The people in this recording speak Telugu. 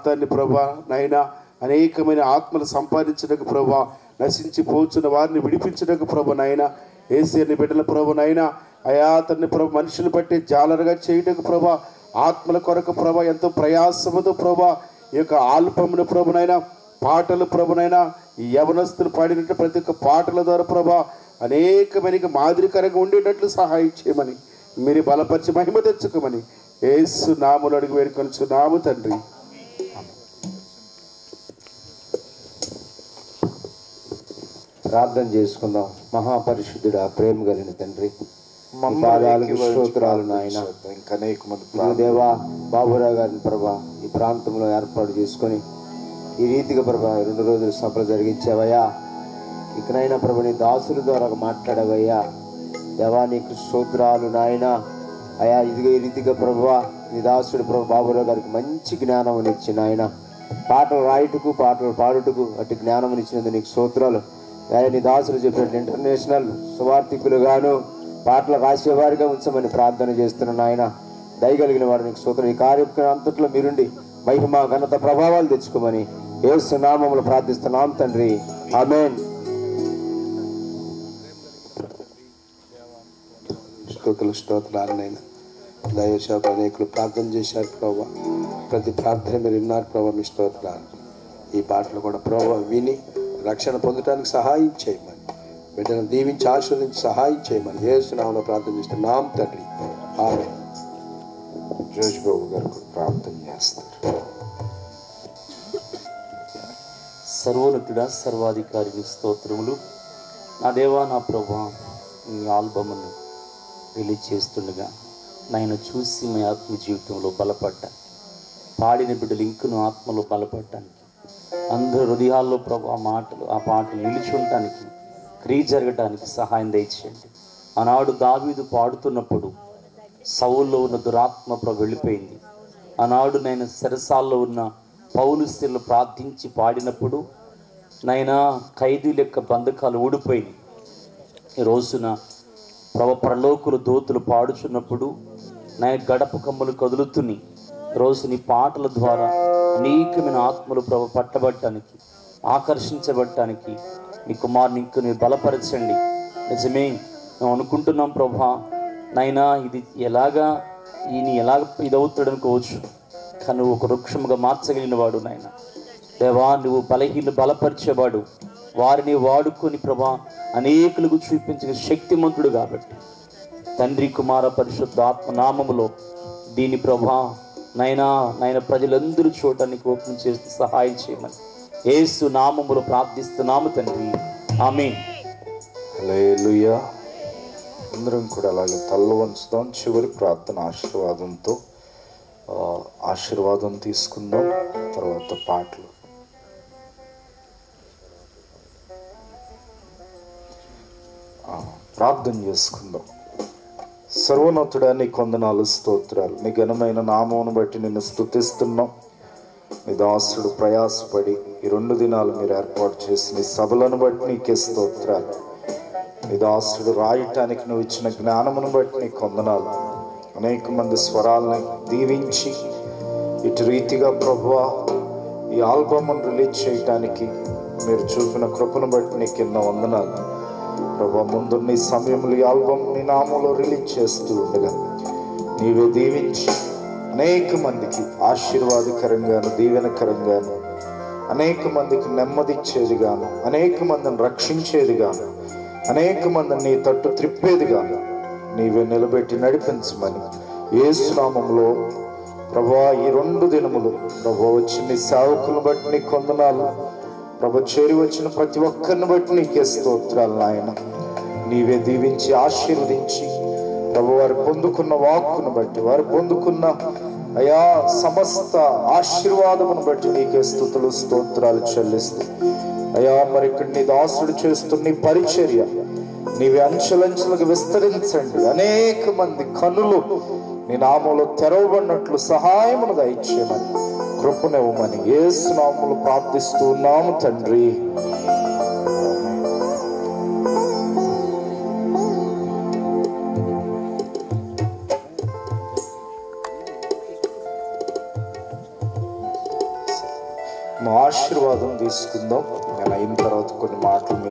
ప్రాంతాన్ని ప్రభా నైనా అనేకమైన ఆత్మలు సంపాదించడానికి ప్రభా, నశించిపోతున్న వారిని విడిపించడానికి ప్రభా నైనా, యేసయ్యని బిడ్డల ప్రభా నైనా అయా తన్ని ప్రభు మనుషులు బట్టి జాలరుగా చేయడానికి ప్రభా, ఆత్మల కొరకు ప్రభా ఎంతో ప్రయాసముతో ప్రభా ఈ యొక్క ఆల్బమ్ను ప్రభునైనా, పాటలు ప్రభునైనా, ఈ యవనస్తులు పాడినట్టు ప్రతి ఒక్క పాటల ద్వారా ప్రభా అనేకమైన మాదిరికరంగా ఉండేటట్లు సహాయం చేయమని, మీరు బలపరిచి మహిమ తెచ్చుకోమని యేసు నామములో అడిగి వేడుకొనుచున్నాము తండ్రి. ప్రార్థన చేసుకుందాం. మహాపరిశుద్ధుడా, ప్రేమ కలిగిన తండ్రి, పాదాలకు స్తోత్రాలు నాయన. దేవా, బాబురావు గారిని ప్రభా ఈ ప్రాంతంలో ఏర్పాటు చేసుకొని ఈ రీతిగా ప్రభా 2 రోజులు సభలు జరిగించావయ్యా. ఇకనైనా ప్రభా నీ దాసుల ద్వారా మాట్లాడవయ్యా. దేవా నీకు స్తోత్రాలు నాయన. అయా ఇదిగో ఈ రీతిగా ప్రభా నీ దాసుడు ప్రభా బాబురావు గారికి మంచి జ్ఞానం ఇచ్చిన ఆయన, పాటలు రాయుటకు పాటలు పాడుటకు అటు జ్ఞానం ఇచ్చినందుకు నీకు స్తోత్రాలు. అయ్యా నీ దాసులు చెప్పినట్టు ఇంటర్నేషనల్ సువార్థికులుగాను పాటలు రాసేవారిగా ఉంచమని ప్రార్థన చేస్తున్నాను ఆయన. దయగలిగిన వారు నీకు స్తోత్రం. ఈ కార్యక్రమం అంతట్లో మీరుండి మహిమ ఘనత ప్రభావాలు తెచ్చుకోమని యేసు నామములో ప్రార్థిస్తున్నాం తండ్రి, ఆమేన్. స్తోత్రాలనైనా దైవసేవకులు అనేకులు ప్రార్థన చేశారు ప్రభావ, ప్రతి ప్రార్థన మీరు విన్నారు ప్రభావ, మీ స్తోత్రాలు. ఈ పాటలు కూడా ప్రభావ విని రక్షణ పొందడానికి సహాయం చేయమని, బిడ్డను దీవించి ఆశీర్వదించి సహాయం చేయమని యేసు నామములో ప్రార్థన చేస్తున్నాం తండ్రి, ఆమేన్. జోష్ బాబు గారు ప్రార్థన చేస్తారు. సర్వోన్నతుడా, సర్వాధికారి స్తోత్రములు. నా దేవా, నా ప్రభా, మీ ఆల్బమ్ను రిలీజ్ చేస్తుండగా నేను చూసి మీ ఆత్మ జీవితంలో బలపడ్డా, పాడిన బిడ్డలు ఇంకను ఆత్మలో బలపడ్డానికి, అందరు హృదయాల్లో ప్రభా మాటలు ఆ పాటలు నిలిచి ఉండటానికి, క్రియ జరగటానికి సహాయం దయచేయండి. ఆనాడు దావీదు పాడుతున్నప్పుడు సౌల్లో ఉన్న దురాత్మ ప్రభు వెళ్ళిపోయింది. ఆనాడు నేను సరసాల్లో ఉన్న పౌలు స్త్రీలు ప్రార్థించి పాడినప్పుడు నైనా ఖైదీల యొక్క బంధకాలు ఊడిపోయినాయి. ఈ రోజున ప్రభు పరలోకులు దూతలు పాడుచున్నప్పుడు నేను గడప కమ్మలు కదులుతున్నాయి. రోజు నీ పాటల ద్వారా అనేకమైన ఆత్మలు ప్రభు పట్టబడటానికి, ఆకర్షించబడటానికి నీ కుమారుని ఇంక మీరు బలపరచండి. నిజమే మేము అనుకుంటున్నాం ప్రభా నైనా ఇది ఎలాగా ఈయన ఎలాగ ఇదవుతాడు అనుకోవచ్చు, కానీ నువ్వు ఒక వృక్షముగా మార్చగలిగిన వాడు నాయన. దేవా, నువ్వు బలహీన బలపరిచేవాడు, వారిని వాడుకొని ప్రభా అనేకులకు చూపించిన శక్తిమంతుడు కాబట్టి తండ్రి కుమార పరిశుద్ధ ఆత్మ నామములో దీని ప్రభా నైనా ప్రజలందరూ చూడటానికి ఓపెన్ చేస్తూ సహాయం చేయమని యేసు నామములో ప్రార్థిస్తున్నాము తండ్రి, ఆమేన్. హల్లెలూయా. అందరం కూడా అలాగే తల్ల వంచుదాం. చివరి ప్రార్థన ఆశీర్వాదం తీసుకుందాం, తర్వాత పాటలు. ప్రార్థన చేసుకుందాం. సర్వోన్నతుడా, నీ కొందనాలు, స్తోత్రాలు. నీ ఘనమైన నామమును బట్టి నిన్ను స్తుతిస్తున్నాం. నీ దాసుడు ప్రయాసపడి ఈ 2 దినాలు మీరు ఏర్పాటు చేసిన ఈ సభలను బట్టి నీకే స్తోత్రాలు. నీ దాసుడు రాయటానికి నువ్వు ఇచ్చిన జ్ఞానమును బట్టి నీ కొందనాలు. అనేక మంది స్వరాలని దీవించి ఇటు రీతిగా ప్రభువా ఈ ఆల్బమ్ను రిలీజ్ చేయటానికి మీరు చూపిన కృపను బట్టి నీకు ఎన్నో వందనాలు ప్రభా. ముందున్న ఈ సమయంలో ఈ ఆల్బమ్ నీ నామంలో రిలీజ్ చేస్తూ ఉండగా నీవే దీవించి అనేక మందికి ఆశీర్వాదకరంగాను దీవెనకరంగాను, అనేక మందికి నెమ్మదిచ్చేదిగాను, అనేక మందిని రక్షించేదిగాను, అనేక మందిని నీ తట్టు త్రిప్పేదిగాను నీవే నిలబెట్టి నడిపించమని యేసు నామములో ప్రభా ఈ 2 దినములు ప్రభా వచ్చి నీ సేవకులను బట్టి నీ కొందనాలు ప్రభా, చేరి వచ్చిన ప్రతి ఒక్కరిని బట్టి నీకే స్తోత్రాలు నాయన. నీవే దీవించి ఆశీర్వదించి ప్రభు వారు పొందుకున్న వాక్కును బట్టి, వారు పొందుకున్న అయా సమస్త ఆశీర్వాదమును బట్టి నీకే స్తుతులు స్తోత్రాలు చెల్లిస్తూ అయా మరి ఇక్కడ నీ దాసుడు చేస్తున్న నీ పరిచర్య నీవే అంచెలంచెలుగా విస్తరించండి. అనేక మంది కనులు నీ నామంలో తెరవబడినట్లు సహాయమును దయచేయమని కృపనివ్వమని యేసు నామములో ప్రార్థిస్తూ ఉన్నాము తండ్రి. మా ఆశీర్వాదం తీసుకుందాం. నేను అయిన తర్వాత కొన్ని మాటలు